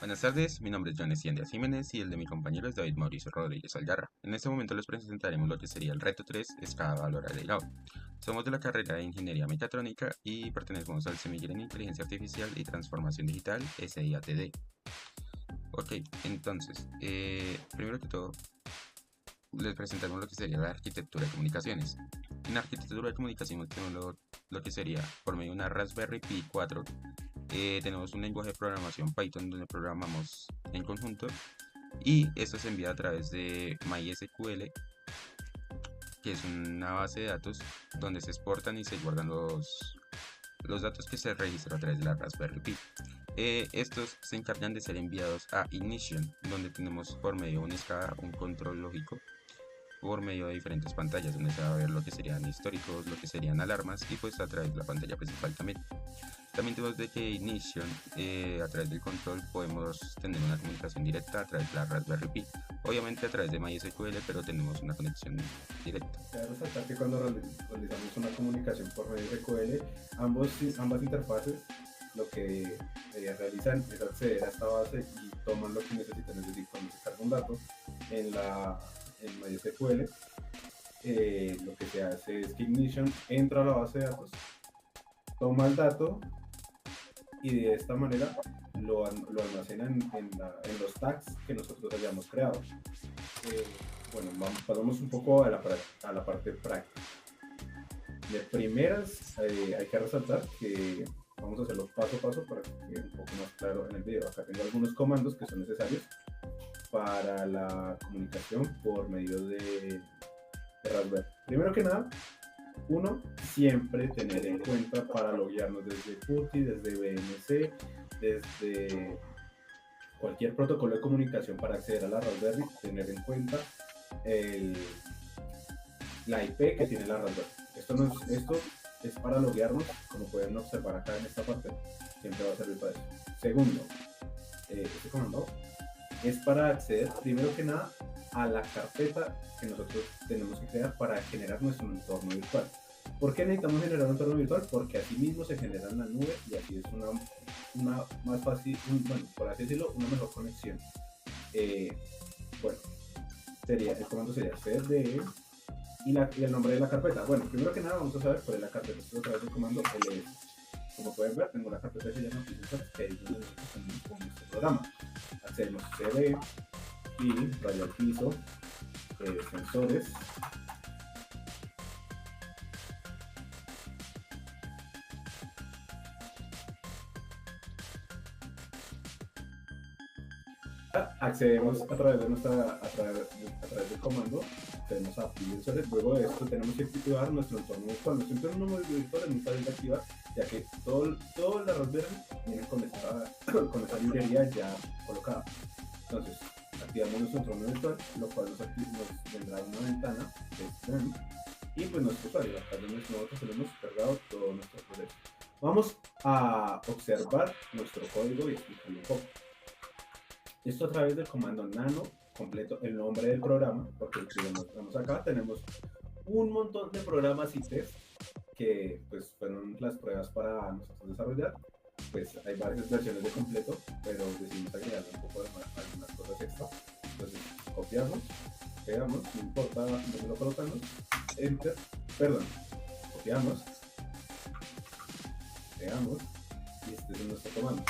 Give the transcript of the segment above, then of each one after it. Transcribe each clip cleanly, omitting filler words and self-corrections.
Buenas tardes, mi nombre es John Díaz Jiménez y el de mi compañero es David Mauricio Rodríguez Algarra. En este momento les presentaremos lo que sería el reto 3, escala valor agregado. Somos de la carrera de Ingeniería Mecatrónica y pertenecemos al semillero en Inteligencia Artificial y Transformación Digital SIATD. Ok, entonces, primero que todo, les presentamos lo que sería la arquitectura de comunicaciones. En la arquitectura de comunicaciones tenemos lo que sería, por medio de una Raspberry Pi 4, tenemos un lenguaje de programación Python donde programamos en conjunto y esto se envía a través de MySQL, que es una base de datos donde se exportan y se guardan los datos que se registran a través de la Raspberry Pi. Estos se encargan de ser enviados a Ignition, donde tenemos por medio de un SCADA un control lógico por medio de diferentes pantallas donde se va a ver lo que serían históricos, lo que serían alarmas y pues a través de la pantalla principal también. También tenemos de que Ignition, a través del control podemos tener una comunicación directa a través de la Raspberry Pi. Obviamente a través de MySQL, pero tenemos una conexión directa. Cabe resaltar que cuando realizamos una comunicación por medio de SQL, ambas interfaces lo que realizan es acceder a esta base y toman lo que necesitan, es decir, cuando se carga un dato en MySQL, lo que se hace es que Ignition entra a la base de datos, toma el dato y de esta manera lo almacena en los tags que nosotros hayamos creado. Bueno, pasamos un poco a la parte práctica. De primeras, hay que resaltar que vamos a hacerlo paso a paso para que quede un poco más claro en el video. Acá tengo algunos comandos que son necesarios para la comunicación por medio de Raspberry. Primero que nada, uno, siempre tener en cuenta para loguearnos desde PuTTY, desde BNC, desde cualquier protocolo de comunicación para acceder a la Raspberry, tener en cuenta la IP que tiene la Raspberry. Esto es para loguearnos, como pueden observar acá en esta parte, siempre va a servir para eso. Segundo, este comando es para acceder, primero que nada, a la carpeta que nosotros tenemos que crear para generar nuestro entorno virtual. ¿Por qué necesitamos generar un entorno virtual? Porque así mismo se genera en la nube y así es una más fácil, bueno, por así decirlo, una mejor conexión. Bueno, el comando sería cd y el nombre de la carpeta. Bueno, primero que nada vamos a saber cuál es la carpeta. Esto a través del comando ls. Como pueden ver, tengo la carpeta que se llama Sensores, que es donde nosotros con nuestro programa. Hacemos cd y raya al piso, sensores. Accedemos a través del comando, accedemos a sensores. Luego de esto tenemos que activar nuestro entorno virtual. Nuestro entorno virtual es muy fácil de activar, ya que todas las Raspberry vienen con esta librería ya colocada. Entonces, activamos nuestro entorno virtual, lo cual nos vendrá una ventana de Stream y pues nuestro usuario. Acá nosotros tenemos cargado todo nuestro proceso. Vamos a observar nuestro código y explicarlo un poco. Esto a través del comando nano completo, el nombre del programa, porque si lo mostramos acá, tenemos un montón de programas y test que pues fueron las pruebas para nosotros desarrollar. Pues hay varias versiones de completo, pero decidimos agregar un poco de algunas cosas extra. Entonces copiamos, pegamos, no importa dónde lo colocamos, enter, perdón, copiamos, pegamos y este es nuestro comando,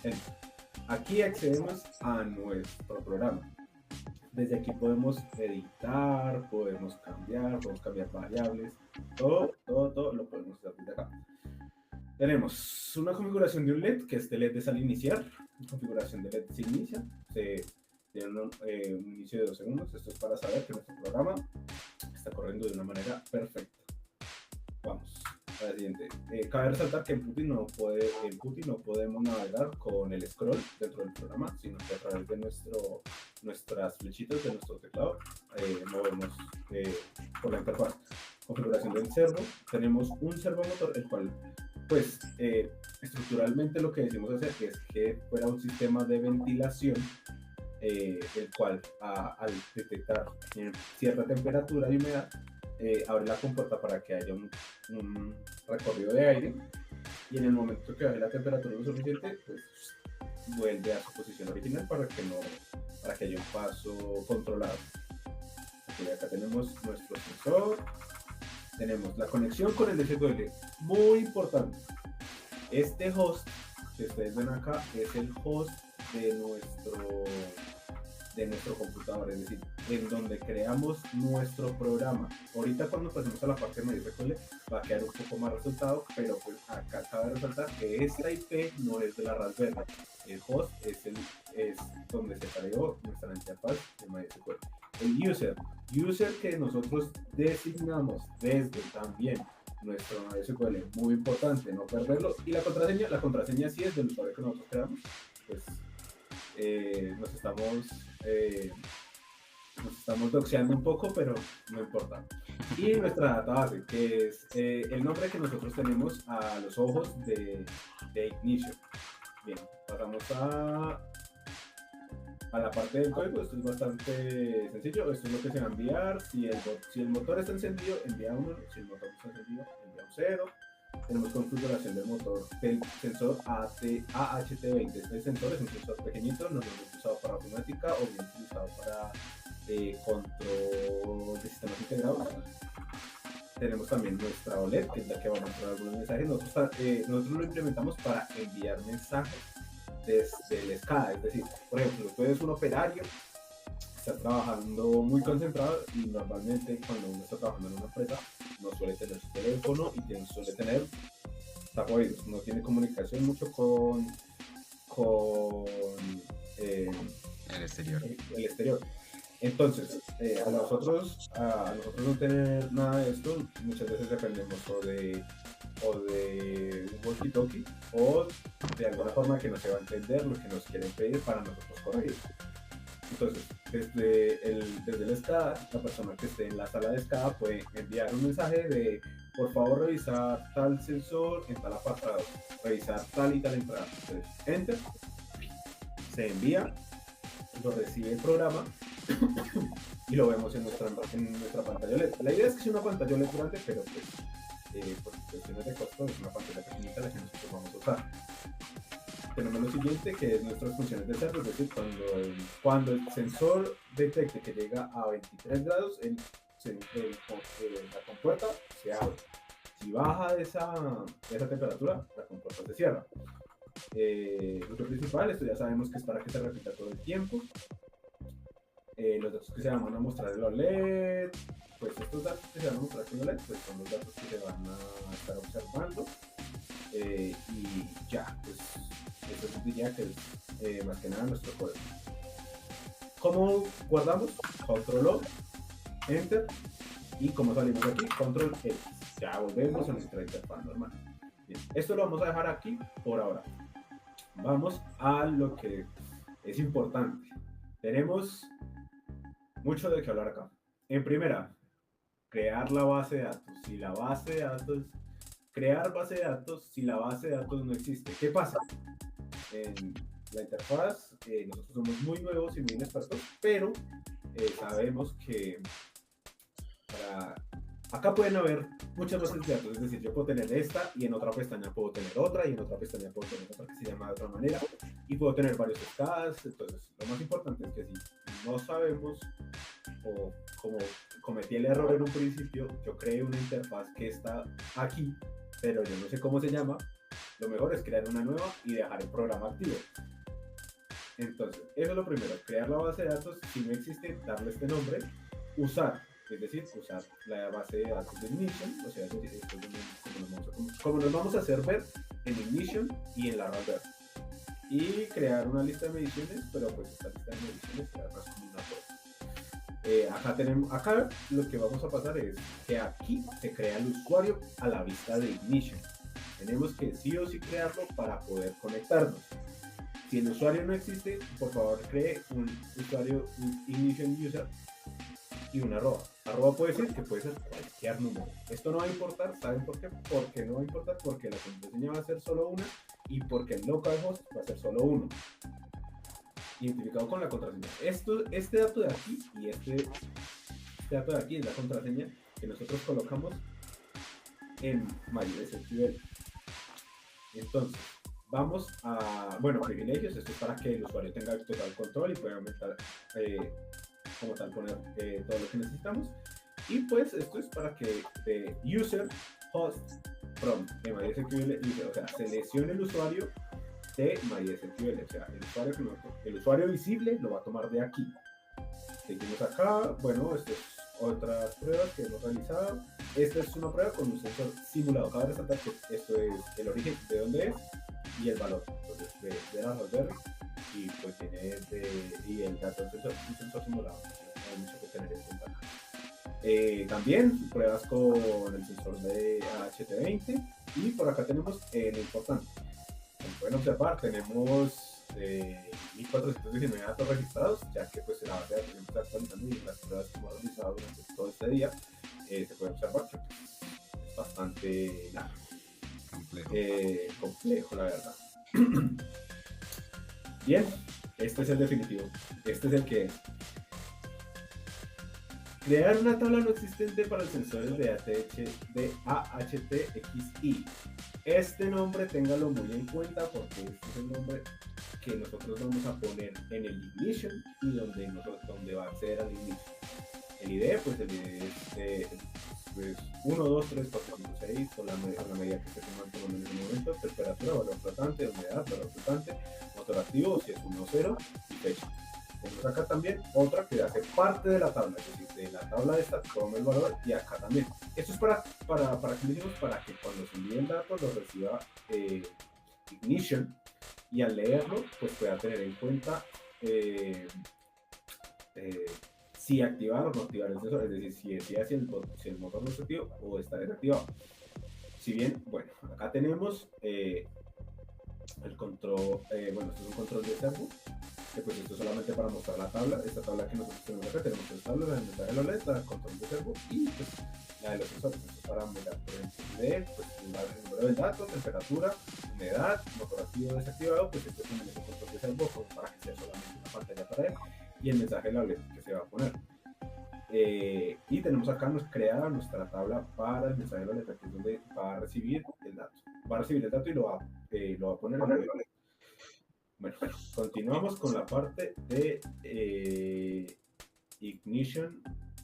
enter. Aquí accedemos a nuestro programa. Desde aquí podemos editar, podemos cambiar variables, todo lo podemos hacer desde acá. Tenemos una configuración de un LED, que este LED es al iniciar. Configuración de LED se inicia, se tiene un inicio de 2 segundos. Esto es para saber que nuestro programa está corriendo de una manera perfecta. Vamos a la siguiente. Cabe resaltar que en PuTTY no podemos navegar con el scroll dentro del programa, sino que a través de nuestras flechitas de nuestro teclado movemos por la interfaz. Configuración del servo. Tenemos un servomotor, el cual pues estructuralmente lo que decimos hacer es que fuera un sistema de ventilación, el cual al detectar cierta temperatura y humedad abre la compuerta para que haya un recorrido de aire, y en el momento que baje la temperatura lo suficiente, pues vuelve a su posición original para que haya un paso controlado. Okay, acá tenemos nuestro sensor, tenemos la conexión con el SQL, muy importante. Este host que ustedes ven acá es el host de nuestro computador, es decir, en donde creamos nuestro programa. Ahorita cuando pasemos a la parte de MySQL va a quedar un poco más resultado, pero pues acá cabe resaltar que esta IP no es de la Raspberry. El host es donde se creó nuestra interfaz de MySQL. El user que nosotros designamos desde también nuestro MySQL, muy importante no perderlo. Y la contraseña sí es del usuario que nosotros creamos, pues nos estamos doxeando un poco, pero no importa. Y nuestra database, que es el nombre que nosotros tenemos a los ojos de Ignition. Bien, pasamos a la parte del código. Esto es bastante sencillo. Esto es lo que se va a enviar. Si el motor está encendido, envía 1. Si el motor no está encendido, envía un 0. Tenemos configuración del motor del sensor AHT20. Este sensor es un sensor pequeñito, normalmente usado para automática o bien utilizado para control de sistemas integrados. Tenemos también nuestra OLED, que es la que va a mostrar algunos mensajes. Nosotros lo implementamos para enviar mensajes desde el SCADA, es decir, por ejemplo, tú eres un operario, estás trabajando muy concentrado y normalmente cuando uno está trabajando en una empresa no suele tener su teléfono y suele tener tapoidos, no tiene comunicación mucho con el exterior. El exterior. Entonces, a nosotros no tener nada de esto, muchas veces dependemos o de un walkie-talkie o de alguna forma que no se va a entender lo que nos quieren pedir para nosotros corregir. Entonces, desde el SCADA, la persona que esté en la sala de SCADA puede enviar un mensaje de por favor revisar tal sensor en tal apartado, revisar tal y tal entrada. Entonces, enter, se envía, lo recibe el programa y lo vemos en nuestra pantalla LED. La idea es que sea una pantalla LED grande, pero pues por cuestiones de costo es una pantalla pequeñita la que nosotros vamos a usar. Tenemos lo siguiente, que es nuestras funciones de cerro, es decir, cuando el sensor detecte que llega a 23 grados, la compuerta se abre. Si baja de esa temperatura, la compuerta se cierra. Lo principal, esto ya sabemos que es para que se repita todo el tiempo. Los datos que se van a mostrar en la OLED, pues estos datos que se van a mostrar en la OLED, pues son los datos que se van a estar observando. Y ya, pues eso diría que es más que nada nuestro código. ¿Cómo guardamos? Control O, Enter, y como salimos de aquí, Control X. Ya volvemos a nuestra interfaz normal. Bien, esto lo vamos a dejar aquí por ahora. Vamos a lo que es importante. Tenemos mucho de qué hablar acá. En primera, crear la base de datos. Crear base de datos si la base de datos no existe. ¿Qué pasa? En la interfaz, nosotros somos muy nuevos y muy inexpertos, pero sabemos que acá pueden haber muchas bases de datos, es decir, yo puedo tener esta y en otra pestaña puedo tener otra y en otra pestaña puedo tener otra que se llama de otra manera y puedo tener varios SCADAs. Entonces, lo más importante es que si no sabemos o como cometí el error en un principio, yo creé una interfaz que está aquí, pero yo no sé cómo se llama. Lo mejor es crear una nueva y dejar el programa activo. Entonces, eso es lo primero, crear la base de datos. Si no existe, darle este nombre, usar la base de datos de Ignition, o sea, como nos vamos a hacer ver en Ignition y en la Raspberry. Y crear una lista de mediciones, pero pues esta lista de mediciones será más como una cosa. Acá lo que vamos a pasar es que aquí se crea el usuario a la vista de Ignition. Tenemos que sí o sí crearlo para poder conectarnos. Si el usuario no existe, por favor cree un usuario, un Ignition user y una arroba. Arroba puede decir que puede ser cualquier número. Esto no va a importar, ¿saben por qué? Porque no va a importar porque la contraseña va a ser solo una y porque el localhost va a ser solo uno. Identificado con la contraseña. Este dato de aquí y este dato de aquí es la contraseña que nosotros colocamos en MySQL. Entonces, vamos a, bueno, privilegios. Esto es para que el usuario tenga total control y pueda aumentar, como tal, poner todo lo que necesitamos. Y pues esto es para que user host from de MySQL, o sea, seleccione el usuario de MySQL, o sea, el usuario visible lo va a tomar de aquí. Seguimos acá, bueno, estas es otras pruebas que hemos realizado. Esta es una prueba con un sensor simulado. Cabe resaltar que esto es el origen, de dónde es, y el valor. Entonces, de la Raspberry, y pues tiene y el dato del sensor, un sensor simulado. No hay mucho que tener en cuenta. También pruebas con el sensor de HT20, y por acá tenemos lo importante. Como pueden observar, tenemos 1419 datos registrados, ya que pues la base de datos está actualizando, y en las pruebas que hemos realizado durante todo este día se puede observar que es bastante complejo, la verdad. Bien, este es el definitivo, este es el que es. Crear una tabla no existente para los sensores de AHTXI. Este nombre téngalo muy en cuenta, porque este es el nombre que nosotros vamos a poner en el ignition, y donde va a acceder al ignition. El ID, pues el ID es pues 1, 2, 3, 4, 5, 6, con la medida que se tenga tomando en ese momento, temperatura, valor flotante, humedad, valor flotante, motor activo, si es 1 o 0, y fecha. Tenemos acá también otra que hace parte de la tabla, es decir, de la tabla esta toma el valor, y acá también. Esto es para que decimos, para que cuando se envíe el dato lo reciba ignition, y al leerlo pues pueda tener en cuenta si activar o no activar el sensor, es decir, si el motor no está activo o está desactivado. Si bien, bueno, acá tenemos el control, bueno, esto es un control de servo, que pues esto es solamente para mostrar la tabla. Esta tabla que nosotros tenemos acá, tenemos tres tablas: la de mensaje de la OLED, la de control de servo, y pues la de los sensores. Esto es para mirar, por ejemplo, de pues, el número del dato, temperatura, humedad, motor activo o desactivado. Pues esto es un control de servo para que sea solamente una pantalla para él, y el mensaje de la OLED que se va a poner. Y tenemos acá creada nuestra tabla para el mensaje de la OLED, que es donde va a recibir el dato. Va a recibir el dato y lo va a poner en la OLED. Bueno, continuamos con la parte de Ignition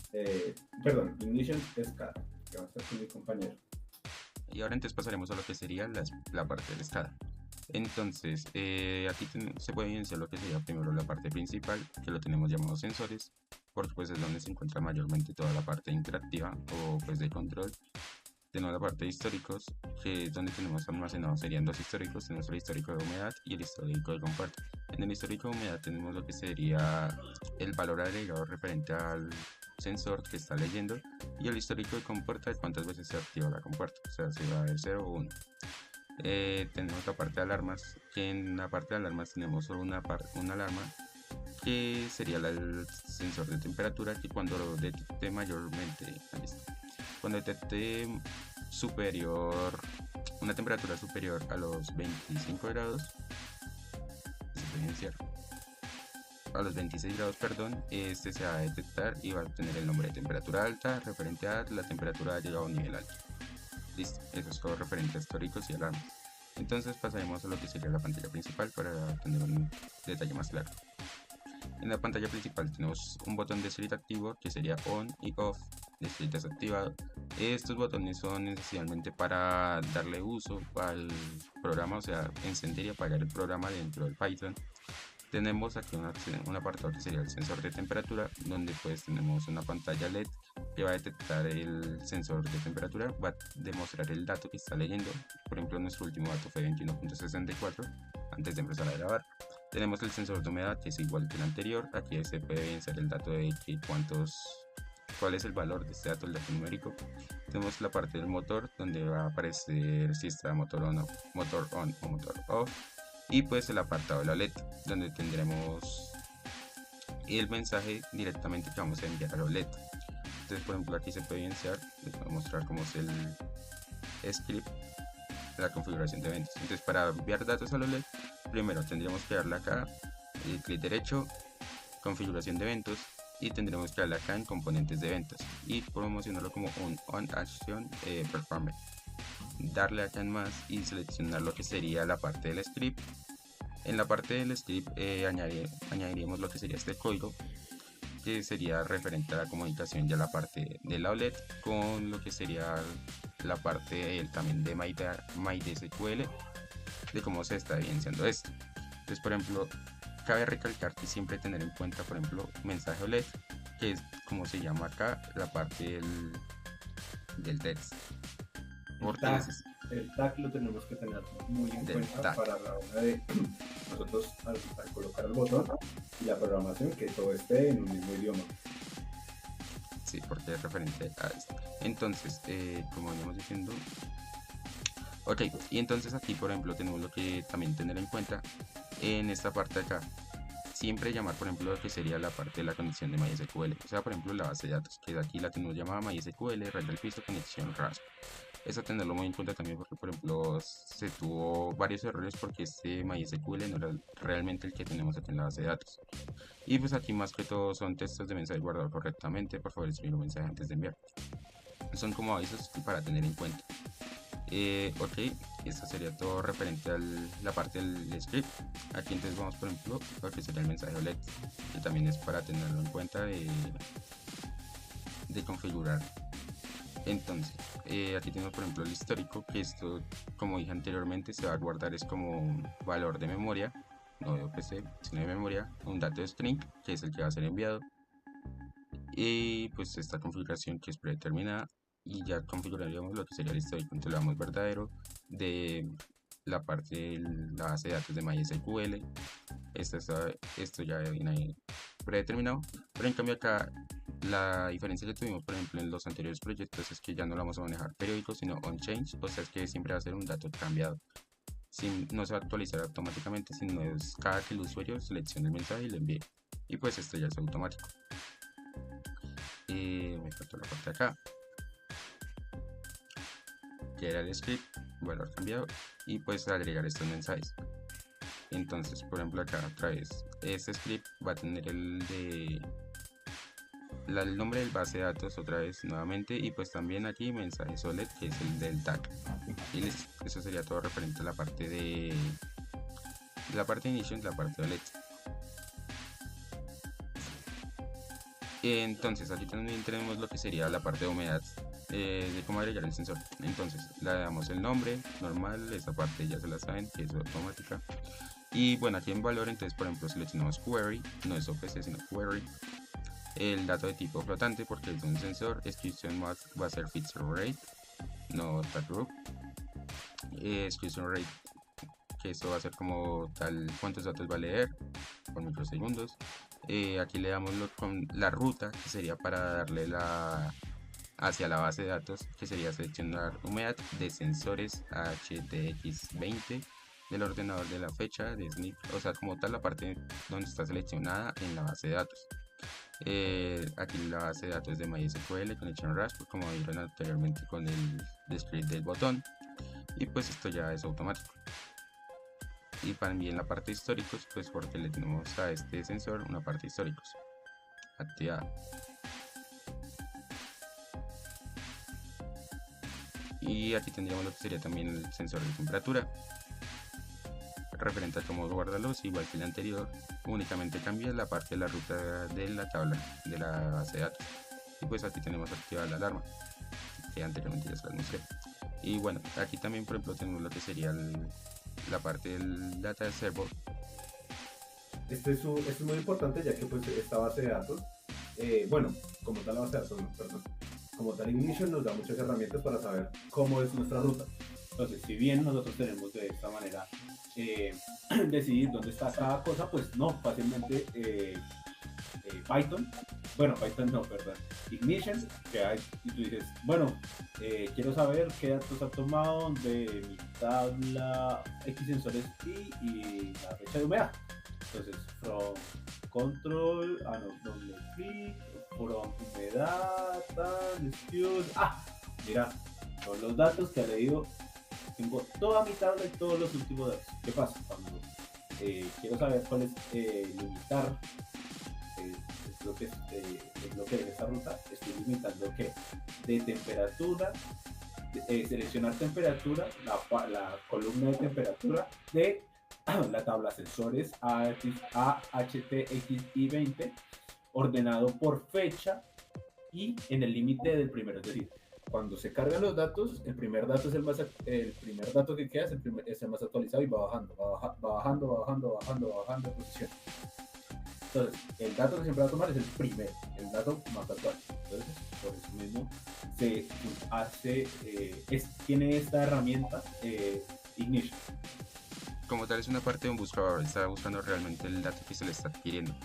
SCADA, que va a estar con mi compañero. Y ahora entonces pasaremos a lo que sería la parte del SCADA. Entonces, aquí se puede evidenciar lo que sería primero la parte principal, que lo tenemos llamado sensores, porque pues es donde se encuentra mayormente toda la parte interactiva o pues de control. Tenemos la parte de históricos, que es donde tenemos almacenados, serían dos históricos: tenemos el histórico de humedad y el histórico de compuerta. En el histórico de humedad tenemos lo que sería el valor agregado referente al sensor que está leyendo, y el histórico de compuerta, de cuántas veces se activa la compuerta, o sea, si va a haber 0 o 1. Tenemos la parte de alarmas, que en la parte de alarmas tenemos solo una alarma, que sería el sensor de temperatura, que cuando lo detecte mayormente, cuando detecte una temperatura superior a los 25 grados, a los 26 grados, perdón, este se va a detectar y va a tener el nombre de temperatura alta, referente a la temperatura ha llegado a un nivel alto. Listo, eso es todo referente a históricos y alarmas. Entonces pasaremos a lo que sería la pantalla principal para tener un detalle más claro. En la pantalla principal tenemos un botón de sleep activo, que sería on y off, de sleep desactivado. Estos botones son esencialmente para darle uso al programa, o sea, encender y apagar el programa dentro del Python. Tenemos aquí un apartado que sería el sensor de temperatura, donde pues tenemos una pantalla LED que va a detectar el sensor de temperatura, va a demostrar el dato que está leyendo. Por ejemplo, nuestro último dato fue 21.64 antes de empezar a grabar. Tenemos el sensor de humedad, que es igual que el anterior. Aquí se puede evidenciar el dato de cuál es el valor de este dato, el dato numérico. Tenemos la parte del motor, donde va a aparecer si está motor on o motor off. Y pues el apartado de la LED, donde tendremos el mensaje directamente que vamos a enviar a la LED. Entonces, por ejemplo, aquí se puede evidenciar, les voy a mostrar cómo es el script de la configuración de eventos. Entonces, para enviar datos a la LED, primero tendríamos que darle acá, clic derecho, configuración de eventos, y tendremos que darle acá en componentes de eventos y promocionarlo como un on action performance. darle acá en más y seleccionar lo que sería la parte del script. En la parte del script añadiríamos lo que sería este código, que sería referente a la comunicación ya la parte del outlet con lo que sería la parte también de MySQL, de cómo se está evidenciando esto. Entonces, por ejemplo, cabe recalcar que siempre tener en cuenta, por ejemplo, mensaje OLED, que es como se llama acá la parte del text. El tag lo tenemos que tener muy en cuenta tag. Para la hora de nosotros al colocar el botón y la programación, que todo esté en un mismo idioma. Sí, porque es referente a esto. Entonces, como veníamos diciendo, ok, y entonces aquí por ejemplo tenemos lo que también tener en cuenta en esta parte de acá. Siempre llamar, por ejemplo, lo que sería la parte de la conexión de MySQL. O sea, por ejemplo, la base de datos, que de aquí la tenemos llamada MySQL, red del piso, conexión RASP. Eso tenerlo muy en cuenta también porque, por ejemplo, se tuvo varios errores porque este MySQL no era realmente el que tenemos aquí en la base de datos. Y pues aquí más que todo son textos de mensaje guardados correctamente. Por favor, escribir un mensaje antes de enviar. Son como avisos para tener en cuenta. Ok, esto sería todo referente a la parte del script. Aquí entonces vamos por ejemplo a lo que sería el mensaje OLED, que también es para tenerlo en cuenta de configurar. Entonces aquí tenemos por ejemplo el histórico, que esto como dije anteriormente se va a guardar es como un valor de memoria, no de OPC sino de memoria, un dato de string que es el que va a ser enviado, y pues esta configuración que es predeterminada, y ya configuraríamos lo que sería el histórico. Entonces le damos verdadero de la parte de la base de datos de MySQL. Esto ya viene ahí predeterminado, pero en cambio acá la diferencia que tuvimos por ejemplo en los anteriores proyectos es que ya no lo vamos a manejar periódico sino on-change, o sea es que siempre va a ser un dato cambiado, no se va a actualizar automáticamente, sino es cada que el usuario seleccione el mensaje y lo envíe, y pues esto ya es automático. Me faltó la parte de acá, que era el script, valor cambiado, y pues agregar estos mensajes. Entonces, por ejemplo, acá otra vez, este script va a tener el nombre del base de datos otra vez nuevamente, y pues también aquí mensaje OLED, que es el del tag. Y listo, eso sería todo referente a la parte de la parte de inicio y la parte de OLED. Entonces aquí también tenemos lo que sería la parte de humedad, de cómo agregar el sensor. Entonces le damos el nombre normal, esa parte ya se la saben que es automática. Y bueno, aquí en valor entonces por ejemplo seleccionamos query, no es OPC sino query. El dato de tipo flotante porque es un sensor. Execution va a ser feature rate, no tag group. Execution rate, que esto va a ser como tal cuántos datos va a leer por microsegundos. Aquí le damos con la ruta, que sería para darle hacia la base de datos, que sería seleccionar humedad de sensores HTX20 del ordenador de la fecha de SNP, o sea como tal la parte donde está seleccionada en la base de datos. Aquí la base de datos de MySQL, Connection RASP, como vieron anteriormente con el script del botón, y pues esto ya es automático. Y también la parte de históricos, pues porque le tenemos a este sensor una parte de históricos activada. Y aquí tendríamos lo que sería también el sensor de temperatura, referente a cómo guardarlos, igual que el anterior, únicamente cambia la parte de la ruta de la tabla de la base de datos. Y pues aquí tenemos activada la alarma, que anteriormente ya se la mostré. Y bueno, aquí también por ejemplo tenemos lo que sería la parte del data server. Esto es muy importante ya que pues esta base de datos, bueno, como tal la base de datos, perdón, como tal Ignition nos da muchas herramientas para saber cómo es nuestra ruta. Entonces, si bien nosotros tenemos de esta manera decidir dónde está cada cosa, pues no, fácilmente Python no, perdón, Ignition, que hay, y tú dices, bueno, quiero saber qué datos ha tomado de mi tabla X sensores y la fecha de humedad. Entonces, from control, doble clic, from humedad, mira, son los datos que ha leído. Tengo toda mi tabla y todos los últimos datos. ¿Qué pasa? Cuando quiero saber cuál es limitar, es lo que es en esta ruta, estoy limitando que de temperatura seleccionar temperatura, la columna de temperatura de la tabla sensores AHTXI20 ordenado por fecha y en el límite del primero. Es decir, cuando se cargan los datos, el primer dato es el primer dato que queda es el más actualizado y va bajando, va bajando de posición. Entonces, el dato que siempre va a tomar es el primero, el dato más actual. Entonces, por eso mismo se hace, tiene esta herramienta Ignition. Como tal es una parte de un buscador, está buscando realmente el dato que se le está adquiriendo.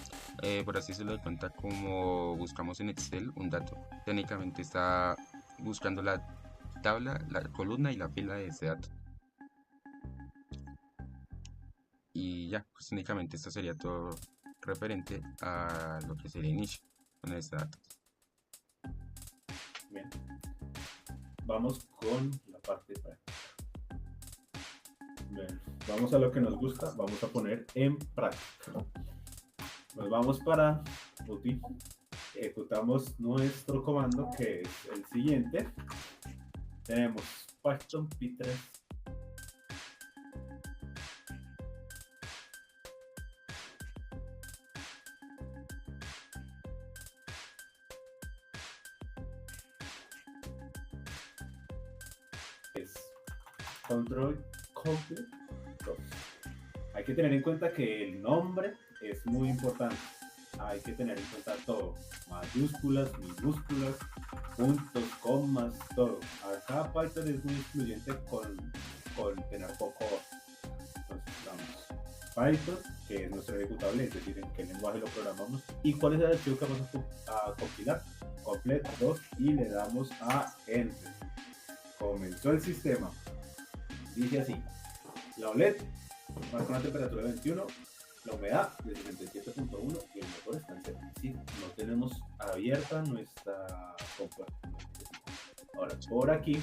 Por así se lo cuenta como buscamos en Excel un dato. Técnicamente está buscando la tabla, la columna y la fila de ese dato. Y ya, pues técnicamente esto sería todo referente a lo que sería inicio con este dato. Bien. Vamos con la parte práctica. Bien. Vamos a lo que nos gusta, vamos a poner en práctica. Nos vamos para UTI, ejecutamos nuestro comando que es el siguiente. Tenemos Python P3 es control complete 2. Hay que tener en cuenta que el nombre es muy importante. Hay que tener en cuenta todo, mayúsculas, minúsculas, puntos, comas, todo. Acá Python es muy excluyente con tener poco. Entonces, vamos. Python, que es nuestro ejecutable, es decir, en qué lenguaje lo programamos y cuál es el archivo que vamos a compilar. Complete 2 y le damos a Enter. Comenzó el sistema. Dice así: la OLED marca una temperatura de 21, la humedad de 67.1 y el motor está en cero. Es decir, no tenemos abierta nuestra compuerta. Ahora, por aquí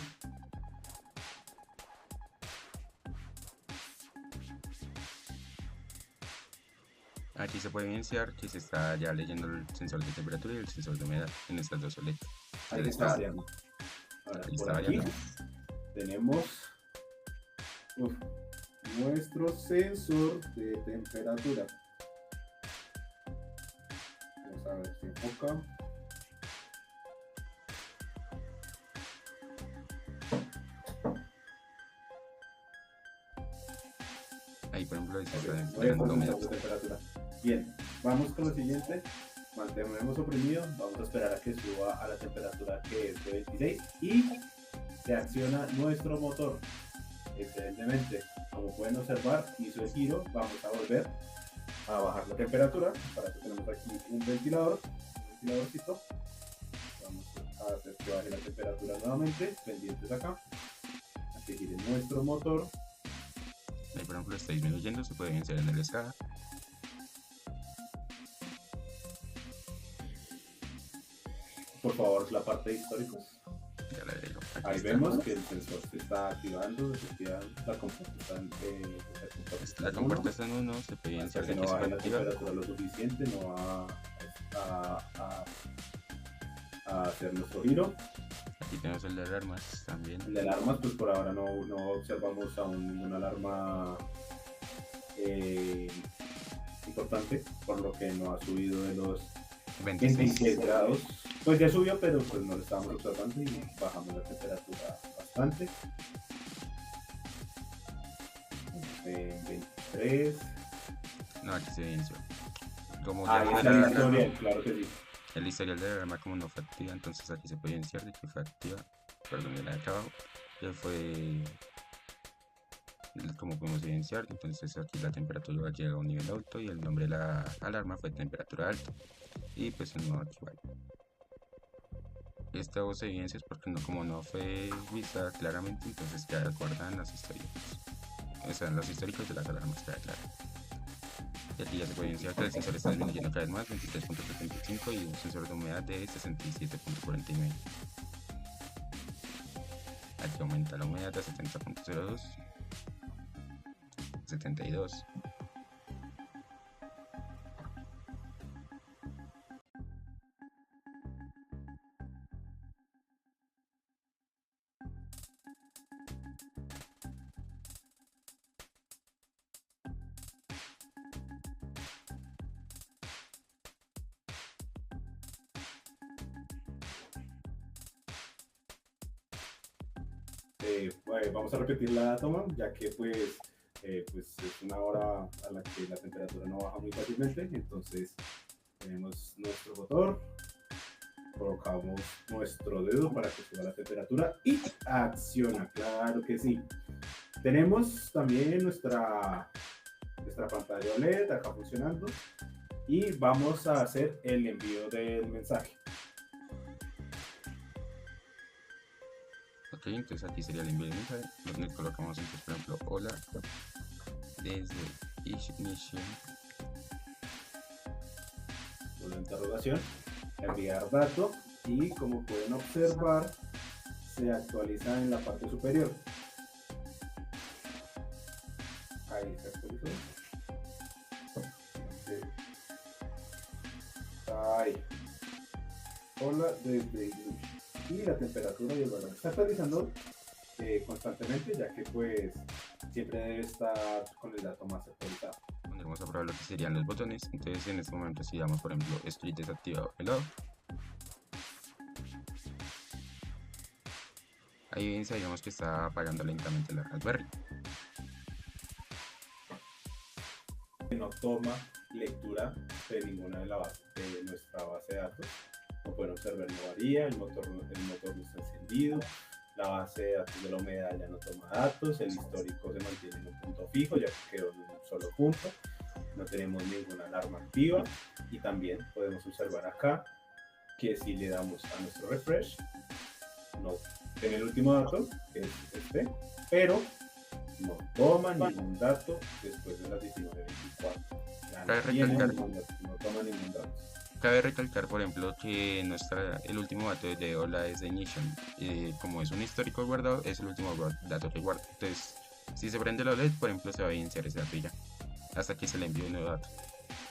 Aquí se puede evidenciar que se está ya leyendo el sensor de temperatura y el sensor de humedad en estas dos OLED. ahí está variando. Ahora, Ahí por está aquí variando. tenemos nuestro sensor de temperatura. Vamos a ver si enfoca. Ahí por ejemplo dice está Voy a leyendo la humedad. de temperatura. Bien, vamos con lo siguiente. Mantenemos oprimido, vamos a esperar a que suba a la temperatura que es de 26 y se acciona nuestro motor. Excelentemente, como pueden observar, hizo el giro. Vamos a volver a bajar la temperatura. Para eso tenemos aquí un ventiladorcito. Vamos a hacer que baje la temperatura nuevamente, pendientes acá, a que gire nuestro motor. Ahí por ejemplo está disminuyendo, se puede evidenciar en el SCADA. Por favor, la parte de históricos. Ya la digo. Aquí Ahí está. vemos que el sensor se está activando, la compuerta está en La compuerta está en 1, se puede evidenciar de no que se baje la activa. temperatura lo suficiente, no va a hacer nuestro giro. Aquí tenemos el de alarmas también. El de alarmas, pues por ahora no observamos aún ninguna alarma importante, por lo que no ha subido de los 26 grados. Pues ya subió, pero pues no lo estábamos observando y bajamos la temperatura bastante. 23. No, aquí se evidenció. Como Ah, ya es el historial, claro que sí. el historial de alarma como no fue activa, entonces aquí se puede evidenciar de que fue activa. Perdón, de la de acá abajo. Ya fue como podemos evidenciar, entonces aquí la temperatura llega a un nivel alto y el nombre de la alarma fue temperatura alta. Y pues el nuevo aquí vale. Esta voz se evidencia es porque como no fue vista claramente, entonces ya guardan las históricos. O sea, los históricos de las alarmas queda claro. Y aquí ya se puede evidenciar que el sensor está disminuyendo cada vez más, 23.75 y un sensor de humedad de 67.49. Aquí aumenta la humedad a 70.02, 72. vamos a repetir la toma, ya que pues es una hora a la que la temperatura no baja muy fácilmente. Entonces tenemos nuestro motor, colocamos nuestro dedo para que suba la temperatura y acciona, claro que sí. Tenemos también nuestra pantalla OLED acá funcionando y vamos a hacer el envío del mensaje. Ok, entonces aquí sería el envío del mensaje, donde colocamos entonces, por ejemplo, hola, desde Ignition, Una interrogación, enviar dato, y como pueden observar se actualiza en la parte superior. Ahí se actualizó. Ahí. Hola desde Ignition. Y la temperatura y el valor está actualizando constantemente, ya que pues siempre debe estar con el dato más actualizado. pondremos a probar lo que serían los botones. Entonces en este momento si damos por ejemplo Street desactivado helado, ahí bien sabíamos que está apagando lentamente la Raspberry. No toma lectura de ninguna de nuestra base de datos. Como pueden observar, no varía, el motor no está encendido, la base de datos de la humedad ya no toma datos, el histórico se mantiene en un punto fijo, ya que quedó en un solo punto, no tenemos ninguna alarma activa, y también podemos observar acá que si le damos a nuestro refresh, no tiene el último dato, que es este, pero no toma ningún dato después de las 19:24. No toma ningún dato. Cabe recalcar, por ejemplo, que el último dato de hola es de Ignition. Como es un histórico guardado, es el último dato que guarda. Entonces, si se prende la OLED, por ejemplo, se va a iniciar ese dato y ya, hasta que se le envíe un nuevo dato.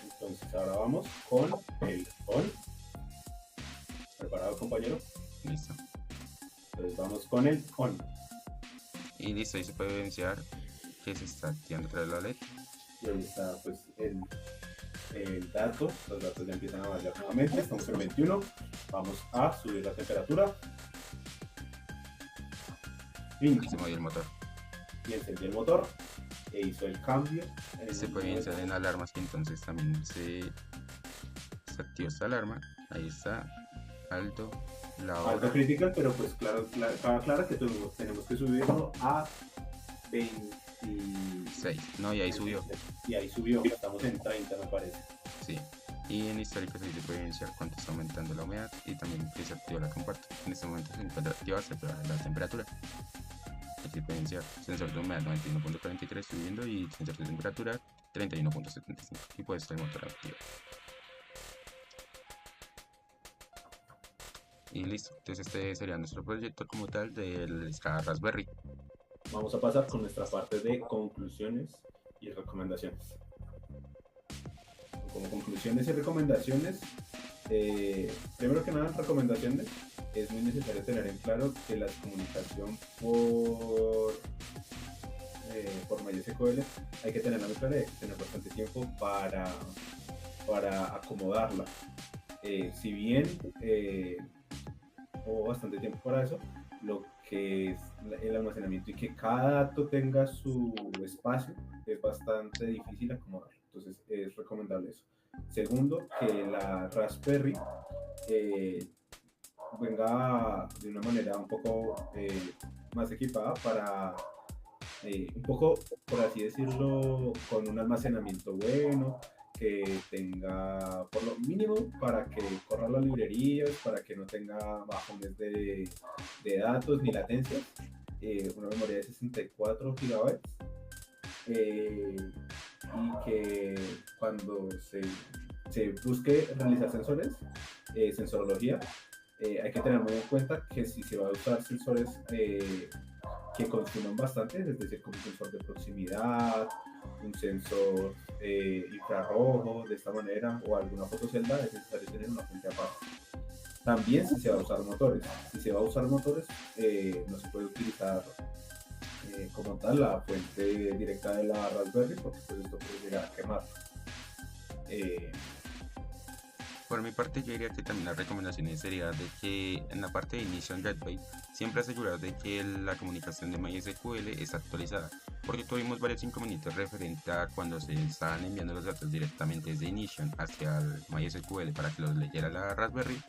Entonces, ahora vamos con el on. ¿Preparado, compañero? Listo. Entonces, vamos con el on. Y listo, ahí se puede evidenciar que se está activando otra vez la OLED. Y ahí está, pues, el dato. Los datos ya empiezan a variar nuevamente. Estamos en 21. Vamos a subir la temperatura. Y se movió el motor. Y encendí el motor e hizo el cambio. Se puede evidenciar en alarmas que entonces también se activó esta alarma. Ahí está, alto, la hora. Alto critical, pero pues claro que tenemos que subirlo a 26. No, y ahí subió. Y ahí subió, estamos en 30 me parece. Sí. Y en históricos ahí se puede evidenciar cuánto está aumentando la humedad y también que se activa la compuerta. En este momento se encuentra activada, se puede la temperatura. Aquí se puede evidenciar sensor de humedad 91.43 subiendo y sensor de temperatura 31.75. Y puede estar el motor activo. Y listo, entonces este sería nuestro proyecto como tal del Raspberry. Vamos a pasar con nuestra parte de conclusiones y recomendaciones. Como conclusiones y recomendaciones, primero que nada, recomendaciones, es muy necesario tener en claro que la comunicación por MySQL hay que tenerla muy clara, hay que tener bastante tiempo para acomodarla. Si bien hubo bastante tiempo para eso, lo que es el almacenamiento y que cada dato tenga su espacio es bastante difícil acomodar. Entonces es recomendable eso. Segundo, que la Raspberry venga de una manera un poco más equipada para un poco, por así decirlo, con un almacenamiento bueno, que tenga por lo mínimo para que corra las librerías, para que no tenga bajones de datos ni latencias, una memoria de 64 GB, y que cuando se busque realizar sensorología, hay que tener muy en cuenta que si se va a usar sensores que consuman bastante, es decir, como un sensor de proximidad, un sensor infrarrojo de esta manera, o alguna fotocelda, es necesario tener una fuente aparte. También si se va a usar motores, no se puede utilizar como tal la fuente directa de la Raspberry, porque pues esto puede llegar a quemar. Por mi parte, yo diría que también las recomendaciones sería de que en la parte de Initial Gateway siempre asegurar de que la comunicación de MySQL está actualizada, porque tuvimos varios inconvenientes referente a cuando se estaban enviando los datos directamente desde Initial hacia el MySQL para que los leyera la Raspberry.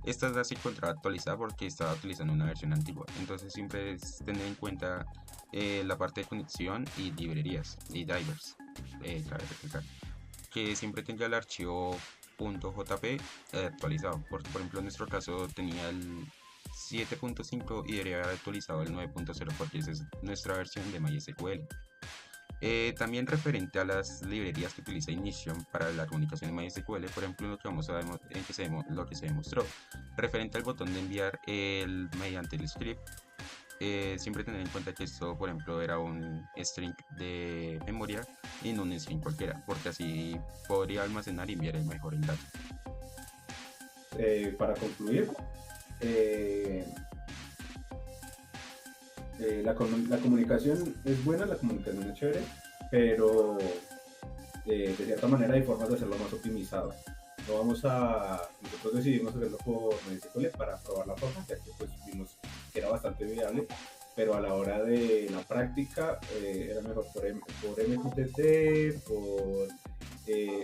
Esta ya se encontraba actualizada porque estaba utilizando una versión antigua, entonces siempre es tener en cuenta la parte de conexión y librerías y drivers. Cabe recalcar que siempre tenga el archivo .jp actualizado, porque por ejemplo en nuestro caso tenía el 7.5 y debería haber actualizado el 9.0 porque esa es nuestra versión de MySQL. También referente a las librerías que utiliza Ignition para la comunicación de MySQL, por ejemplo, lo que vamos a lo que se demostró, referente al botón de enviar mediante el script, siempre tener en cuenta que esto, por ejemplo, era un string de memoria y no un string cualquiera, porque así podría almacenar y enviar el mejor el dato. Para concluir, eh, la comunicación es buena, la comunicación es chévere, pero de cierta manera hay formas de hacerlo más optimizado. No vamos a, nosotros decidimos hacerlo por MySQL para probar la forma, ya que pues vimos que era bastante viable, pero a la hora de la práctica era mejor por MQTT,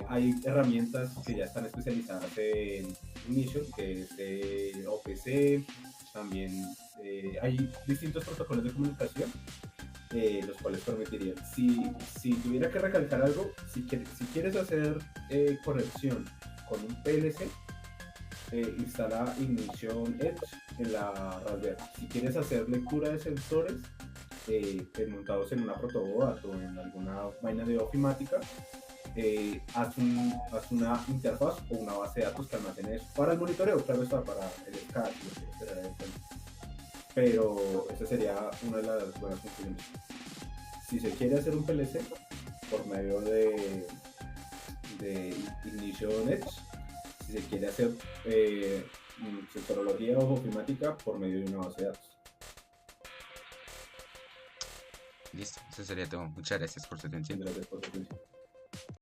hay herramientas que ya están especializadas en Ignition, que es OPC, también hay distintos protocolos de comunicación los cuales permitirían. Si tuviera que recalcar algo, si quieres hacer corrección con un PLC, instala Ignition Edge en la Raspberry. Si quieres hacer lectura de sensores montados en una protoboard o en alguna vaina de ofimática, haz una interfaz o una base de datos que almacene eso. Para el monitoreo, claro está, para el SCAD, pero esa sería una de las buenas conclusiones. Si se quiere hacer un PLC por medio de Ignition Edge, si se quiere hacer sensorología o ofimática por medio de una base de datos. Listo, eso sería todo. Muchas gracias por su atención. Gracias por su atención.